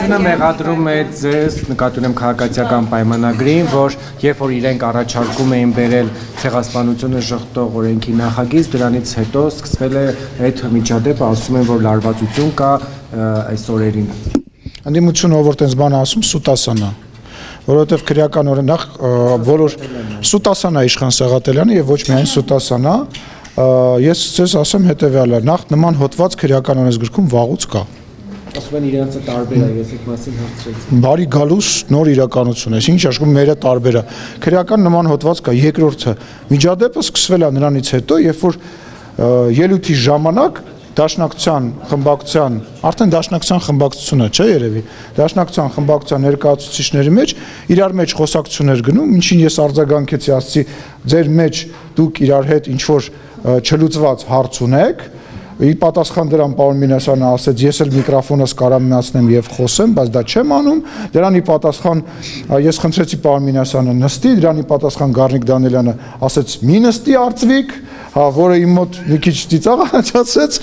Հանրությունը մեղադրում է ձեզ, նկատի ունեմ քաղաքացիական պայմանագրին, որ երբ որ իրենք առաջարկում էին բերել ցեղասպանությունը շղթող օրենքի նախագիծ, դրանից հետո սկսվել է այդ միջադեպը, ասում են, որ լարվածություն կա այս օրերին։ Ընդդիմությունը ով որ տենց բան ասում, սուտասանա, որովհետև քրեական օրենախ բոլոր սուտասանա իշխան Սաղաթելյանը եւ ոչ միայն սուտասանա, ես ցես ասեմ հետեւյալը, նախ նման հոդված քրեական օրենսգրքում վաղուց կա։ Ասում են իրանցը տարբեր է, ես այդ մասին հարցրեցի։ Բարի գալուս նոր իրականություն է, ինչ աշխում մերը տարբեր է։ Քրեական նման հոդված կա, երկրորդը միջադեպը սկսվել է նրանից հետո, երբ որ ելույթի ժամանակ Դաշնակցության խմբակցության, արդեն Դաշնակցության խմբակցությունը չէ երևի, Դաշնակցության խմբակցության ներկայացուցիչների մեջ իրար մեջ խոսակցություններ գնում, ինչին ես արձագանքեցի, ասացի, ձեր մեջ դուք իրար հետ ինչ որ չլուծված հարց ունեք, ի պատասխան դրան պարոն Մինասյանը ասեց, ես էլ միկրոֆոնս կարամ միացնեմ եւ խոսեմ, բայց դա չեմ անում, դրանի պատասխան ես խնդրեցի պարոն Մինասյանը նստի, դրանի պատասխան Գառնիկ Դանիելյանը ասեց՝ մի նստի արծվիկ, որը իմ մոտ մի քիչ ծիծաղ առաջացրեց,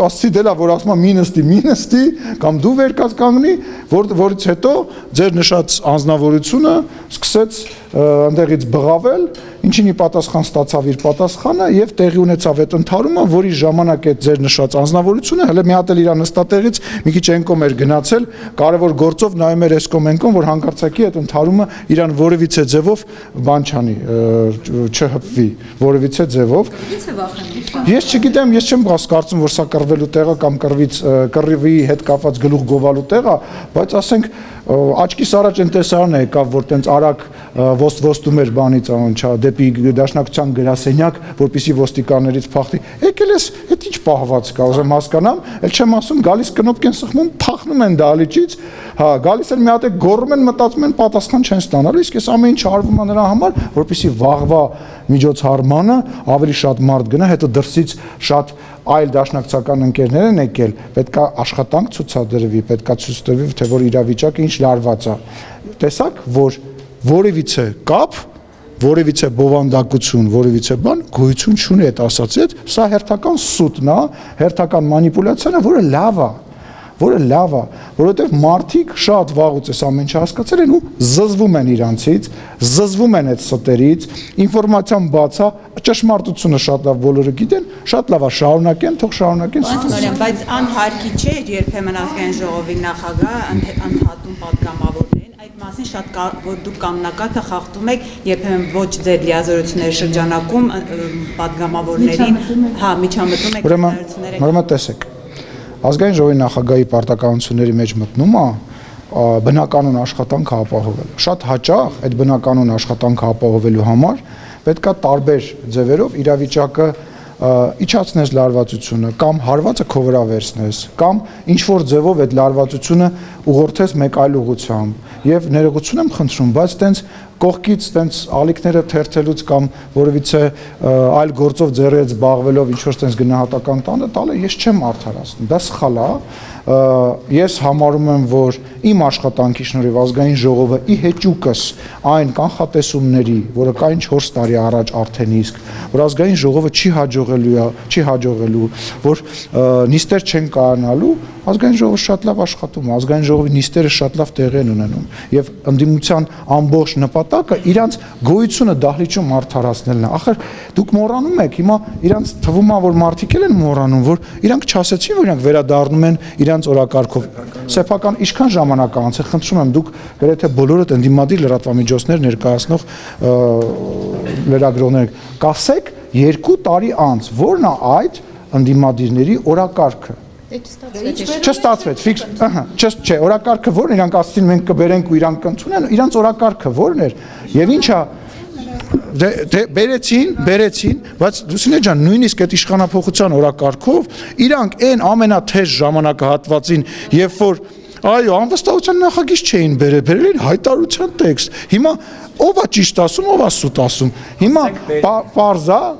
ասացի դելա, որ ասում մի նստի, կամ դու վեր կանգնի, որից հետո ձեր նշած անձնավորությունը սկսեց այնտեղից բղավել, ինչին ի պատասխան ստացավ իր պատասխանը եւ տեղի ունեցավ այդ ընթարումը, որի ժամանակ այդ ձեր նշած անձնավորությունը հələ մի հատ էլ իր նստատեղից մի քիչ ենկոմ էր գնացել, կարևոր գործով նայում էր էսկոմ ենկոմ, որ հանկարծակի այդ ընթարումը իրան որևիցե ձևով բան չանի, չհպվի, որևիցե ձևով։ Ես չգիտեմ, ես չեմ կարծում, որ սա կռվելու տեղ է կամ կռվի հետ կապված գլուխ գովալու տեղ է, բայց ասենք աչքիս առաջ այն տեսարանն է եկավ, որ տենց արագ ոստում էր բանից անչա դեպի Դաշնակցության գրասենյակ, որպեսի ոստիկաններից փախտի։ Եկել ես, այդ ինչ պահված կա, ուզեմ հասկանամ, էլ չեմ ասում, գալիս կնոպկեն սխմում, փախնում են դահլիճից, գալիս են մի հատ է գոռում են, մտածում են պատասխան չեն ստանալու, իսկ այս ամեն ինչ արվում է նրա համար, որպեսի վաղվա միջոցառմանը ավելի շատ մարդ գնա, հետո դրսից շատ այլ դաշնակցական ընկերներ են եկել, պետքա աշխատանք ցուցադրվի, պետքա ցույց տվի, թե որ իրավիճակը ինչ լարված է։ Տեսակ, որ որևիցե կապ, որևիցե բովանդակություն, որևիցե բան գոյություն չունի այդ ասացի հետ, սա հերթական սուտն է, հերթական մանիպուլյացիան է, որը լավ է, որովհետև մարդիկ շատ վաղուց այս ամեն ինչը հասկացել են ու զզվում են իրանցից, զզվում են այդ ստերից, ինֆորմացիան բաց է, ճշմարտությունը շատ լավ բոլորը գիտեն, շատ լավ է շարունակեն, թող շարունակեն։ Բայց անհարկի չէ, երբեմն ազգային ժողովի նախագահ ընդհատում պատգամավորներին, այդ մասին շատ որ դուք կամնակացը խախտում եք, երբեմն ոչ ձեր լիազորությունների շրջանակում պատգամավորներին, միջամտում եք ուրեմն տեսեք, ազգային ժողովի նախագահի պարտականությունների մեջ մտնում է բնականոն աշխատանքը ապահովել։ Շատ հաճախ այդ բնականոն աշխատանքը ապահովելու համար պետքա տարբեր ձևերով իրավիճակը իջացնես լարվածությունը կամ հարվածը քո վրա վերցնես կամ ինչ որ ձևով այդ լարվածությունը ուղղորդես մեկ այլ ուղղությամբ եւ ներողություն եմ խնդրում, բայց տենց կողքից տենց ալիքները թերթելուց կամ որևիցե այլ գործով ձեռից զբաղվելով ինչ որ տենց գնահատական տալը ես չեմ արդարացնում, դա սխալ է։ Ես համարում եմ, որ իմ աշխատանքի շնորհիվ ազգային ժողովը ի հեճուկս այն կանխատեսումների, որը կային 4 տարի առաջ արդեն իսկ, որ ազգային ժողովը չի հաջողելու, որ նիստեր չեն կայանալու, ազգային ժողովը շատ լավ աշխատում է, ազգային ժողովի նիստերը շատ լավ տեղի են ունենում եւ ընդդիմության ամբողջ նպատակը իրանց գոյությունը դահլիճում արդարացնելն է։ Ախր դուք մոռանում եք, հիմա իրանց թվում է, որ մարդիկ են մոռանում, որ իրանք չասեցին, որ իրանք վերադառնում են իրանց օրակարգով։ Սեփական ինչքան ժամանակ անց է, խնդրում եմ, դուք գրեթե բոլորդ ընդդիմադիր լրատվամիջոցներ ներկայացնող լրագրողներ կասեք 2 տարի անց, որն է այդ ընդդիմադիրների օրակարգը։ Չստացվեց, ֆիքս, չէ, օրակարգը որն իրանք ասացին մենք կբերենք ու իրանք կընդունեն, իրանց օրակարգը որն էր եւ ինչա բերեցին, բայց Լուսինե ջան, նույնիսկ այդ իշխանափոխության օրակարգով իրանք այն ամենաթեժ ժամանակահատվածին, երբ որ այո, անվստահության նախագիծ չէին բերել են հայտարարության տեքստ։ Հիմա ով է ճիշտ ասում, ով է սուտ ասում։ Հիմա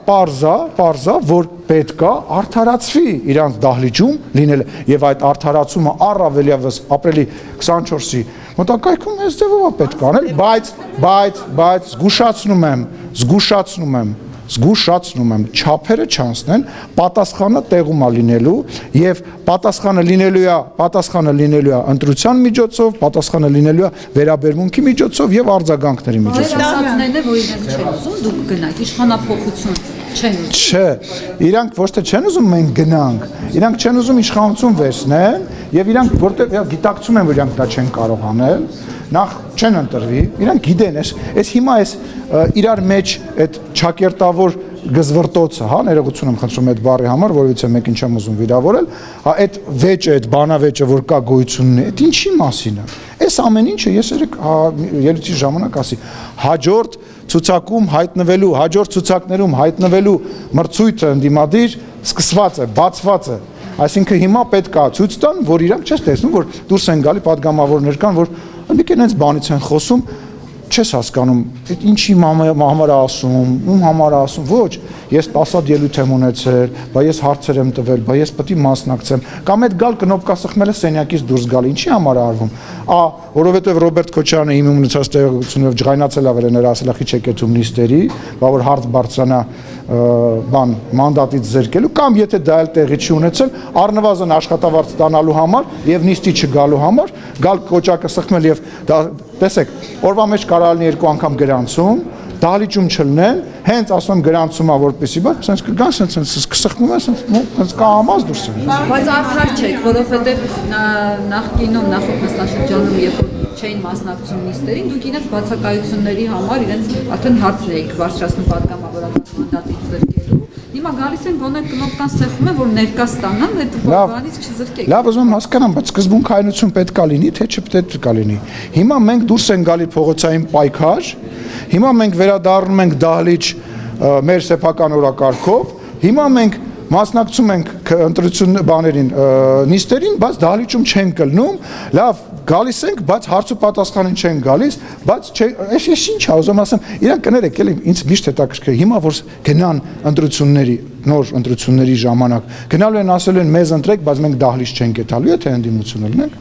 պարզա, որ պետք է արդարացվի իրանց դահլիճում լինելը եւ այդ արդարացումը առավելևս ապրիլի 24-ի մոտակայքում այս ձևով է պետք անել, բայց զգուշացնում եմ, զգուշացնում եմ, չափերը չանցնեն, պատասխանը տեղում է լինելու եւ պատասխանը լինելու է ընտրության միջոցով, պատասխանը լինելու է վերաբերմունքի միջոցով եւ արձագանքների միջոցով։ Ասածներն է, որ իրենք չեն ուզում, դուք գնաք, իշխանափոխություն չեն ուզում։ Չէ, իրանք ոչ թե չեն ուզում մենք գնանք, իրանք չեն ուզում իշխանություն վերցնեն եւ իրանք որտեղ գիտակցում են, որ իրանք դա չեն կարող անել, նախ չեն ընտրվի, իրանք գիտեն, այս հիմա իրար մեջ այդ ճակերտավոր գզվրտոցը, հա, ներողություն եմ խնդրում այդ բառի համար, որովհետեւ մեկին չեմ ուզում վիրավորել, հա, այդ վեճը, այդ բանավեճը, որ կա գոյությունն է, այդ ինչի մասին է։ Այս ամեն ինչը ես ելույթի ժամանակ ասի, հաջորդ ցուցակում հայտնվելու, հաջորդ ցուցակներում հայտնվելու մրցույթը ընդդիմադիր սկսված է, բացված է։ Այսինքն հիմա պետք է ցույց տան, որ իրանք չես տեսնում, որ դուրս են գալի падգամավորներ կան, որ մի քիչ այնց բանից են խոսում, չես հասկանում, այդ ինչի համար է ասում, ում համար է ասում, ոչ, ես 10 հատ ելույթ եմ ունեցել, բա ես հարցեր եմ տվել, բա ես պետք է մասնակցեմ, կամ այդ գալ կնոպկա սխմելը սենյակից դուրս գալ, ինչի համար է արվում, որովհետև Ռոբերտ Քոչարյանը իմ ունեցած տեղեկությունով ջղայնացել է վրան ասել է քիչ եկեցում նիստերի, բա որ հարց բարձրանա մանդատից զրկելու, կամ եթե դա էլ տեղի չի ունեցել, առնվազն աշխատավարձ ստանալու համար եւ նիստի չգալու համար, գալ կոճակը սխմել եւ տեսեք, օրվա մեջ կարող լինի 2 անգամ գրանցում, դահլիճում չլնեն, հենց ասում գրանցում է որպեսի, բայց sense կգան, sense կսխմում է, sense կամազ դուրս են։ Բայց արդար չեք, որովհետև նախկինում նախորդ նստաշրջանում երբ չէին մասնակցում նիստերին, դուք իրենց բացակայությունների համար իրենց արդեն հարցներ եք բարձրացնում падգամավորական մանդատից զրկելու։ Հիմա գալիս են գոնե կնոպկան սեղմում են, որ ներկա ստանան, այդ բանից չզրկեք։ Լավ, ուզում եմ հասկանամ, բայց սկզբունքայնություն պետք է լինի, թե չպետք է լինի։ Հիմա մենք դուրս են գալի փողոցային պայքար, հիմա մենք վերադառնում ենք դահլիճ մեր սեփական օրակարգով, հիմա մենք մասնակցում ենք ընտրություն բաներին, նիստերին, բայց դահլիճում չենք կլնում, լավ, գալիս ենք, բայց հարց ու պատասխանին չեն գալիս, բայց ես ինչ է ուզում ասեմ, իրանք կներեք, էլի ինձ միշտ հետաքրքրել, հիմա որ գնան ընտրությունների, նոր ընտրությունների ժամանակ, գնալու են ասելու են մեզ ընտրեք, բայց մենք դահլիճ չենք գտալու, եթե ընդդիմություն լինենք։